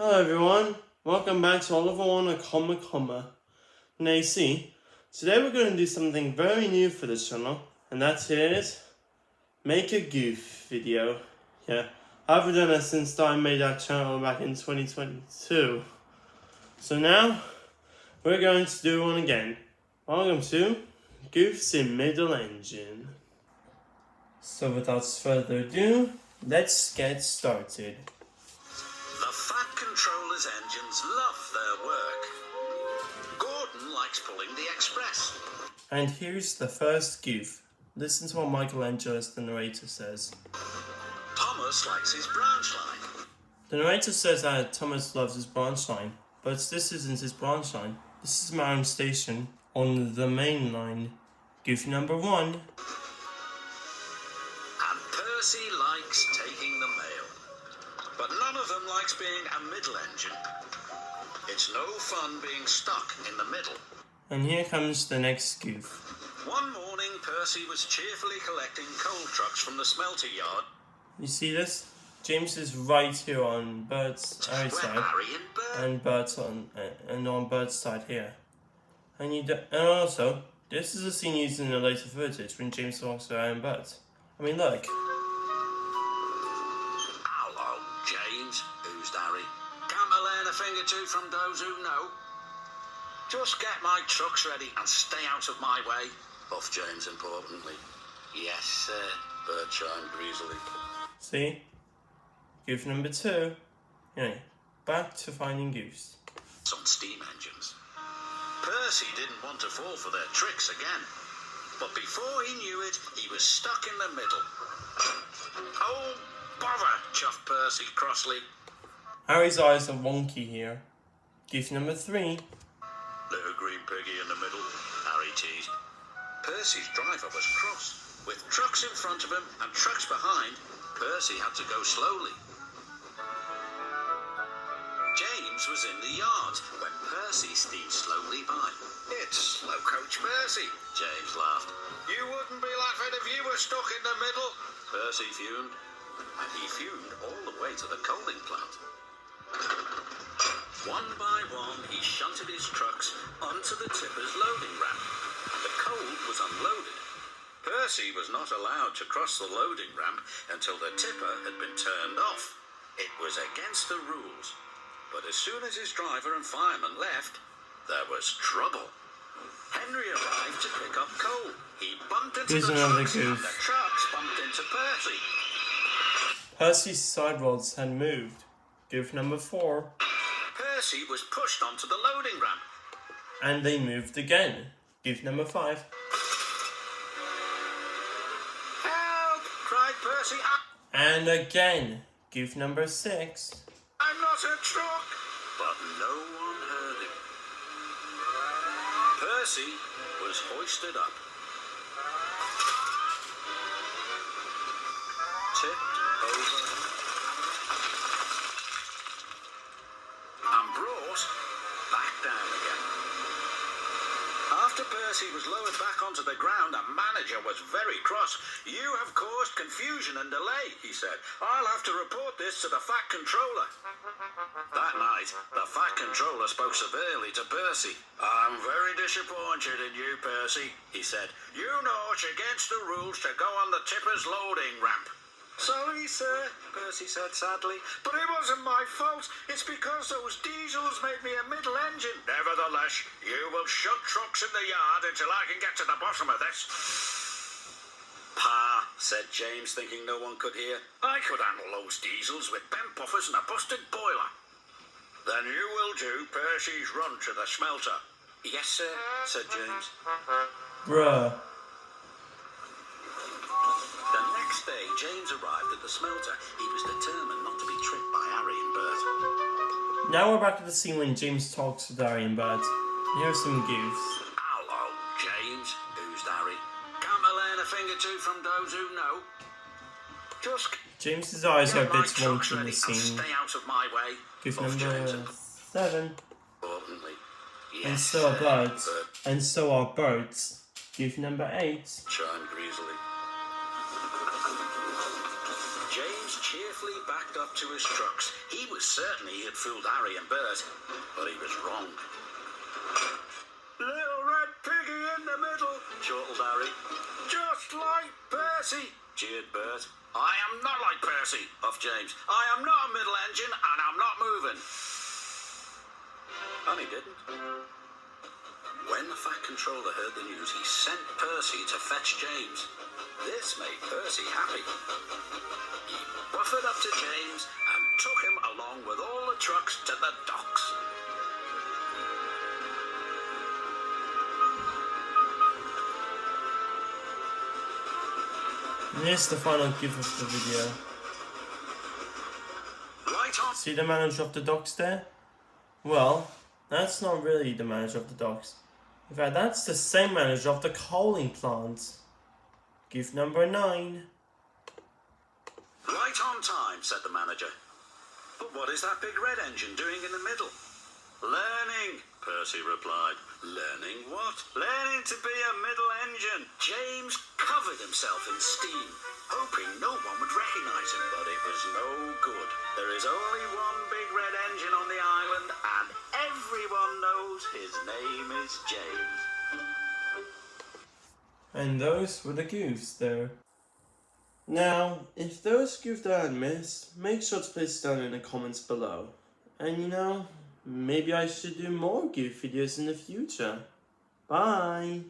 Hello everyone, welcome back to Oliver on a comma. Now you see, today we're going to do something very new for this channel, and that is make a goof video. Yeah, I haven't done that since I made that channel back in 2022. So now, we're going to do one again. Welcome to Goofs in Middle Engine. So without further ado, let's get started. The Fat Controller's engines love their work. Gordon likes pulling the express. And here's the first goof. Listen to what Michelangelo, the narrator, says. Thomas likes his branch line. The narrator says that Thomas loves his branch line, but this isn't his branch line. This is Marham Station on the main line. Goof number 1. And Percy likes taking the mail. But none of them likes being a middle engine. It's no fun being stuck in the middle. And here comes the next goof. One morning, Percy was cheerfully collecting coal trucks from the smelter yard. You see this? James is right here on Bert's side, and Bert's on Bert's side here. And also, this is a scene used in the later footage when James walks around Bert. I mean, look. Hello, James, oozed Harry. Can't I learn a thing or two from those who know? Just get my trucks ready and stay out of my way, puffed James importantly. Yes, sir, Bert chimed greasily. See? Goof number 2. Anyway, back to finding goofs. Some steam engines. Percy didn't want to fall for their tricks again. But before he knew it, he was stuck in the middle. Oh, bother, chuffed Percy crossly. Harry's eyes are wonky here. Goof number 3. Little green piggy in the middle, Harry teased. Percy's driver was cross. With trucks in front of him and trucks behind, Percy had to go slowly. James was in the yard when Percy steamed slowly by. It's Slow Coach Percy, James laughed. You wouldn't be laughing if you were stuck in the middle, Percy fumed. And he fumed all the way to the coaling plant. One by one, he shunted his trucks onto the tipper's loading ramp. The coal was unloaded. Percy was not allowed to cross the loading ramp until the tipper had been turned off. It was against the rules. But as soon as his driver and fireman left, there was trouble. Henry arrived to pick up coal. He bumped into the trucks, and the trucks bumped into Percy. Percy's side rods had moved. Goof number 4. Percy was pushed onto the loading ramp. And they moved again. Goof number 5. Help! Cried Percy. And again. Goof number 6. I'm not a truck! But no one heard him. Percy was hoisted up. Tipped over. And brought back down again. After Percy was lowered back onto the ground, the manager was very cross. You have caused confusion and delay, he said. I'll have to report this to the Fat Controller. That night, the Fat Controller spoke severely to Percy. I'm very disappointed in you, Percy, he said. You know it's against the rules to go on the tipper's loading ramp. Sorry, sir, Percy said sadly, but it wasn't my fault. It's because those diesels made me a middle engine. Nevertheless, you will shunt trucks in the yard until I can get to the bottom of this. Pa, said James, thinking no one could hear. I could handle those diesels with bent puffers and a busted boiler. Then you will do Percy's run to the smelter. Yes, sir, said James. Bruh. The next day, James arrived at the smelter. He was determined not to be tricked by Harry and Bert. Now we're back to the scene when James talks to Harry and Bert. Here are some goofs. Hello, James, oozed Harry. Can't I learn a thing or two from those who know? Just James's eyes are a bit wonky wonky in the scene. Stay out of my way. Goof number 7. Importantly. And Yes, so are birds. Bert And so are birds. Goof number 8. chimed greasily. James cheerfully safely backed up to his trucks. He was certain he had fooled Harry and Bert, but he was wrong. Little red piggy in the middle, chortled Harry. Just like Percy, jeered Bert. I am not like Percy, puffed James. I am not a middle engine, and I'm not moving. And he didn't. When the Fat Controller heard the news, he sent Percy to fetch James. This made Percy happy. He buffered up to James and took him along with all the trucks to the docks. And here's the final goof of the video. Right on. See the manager of the docks there? Well, that's not really the manager of the docks. In fact, that's the same manager of the coaling plant. Goof number 9. Right on time, said the manager. But what is that big red engine doing in the middle? Learning, Percy replied. Learning what? Learning to be a middle engine. James covered himself in steam, hoping no one would recognize him, but it was no good. There is only one big red engine on the island, and everyone knows his name is James. And those were the goofs there. Now, if those goofs that I missed, make sure to place down in the comments below. And you know, maybe I should do more goof videos in the future. Bye!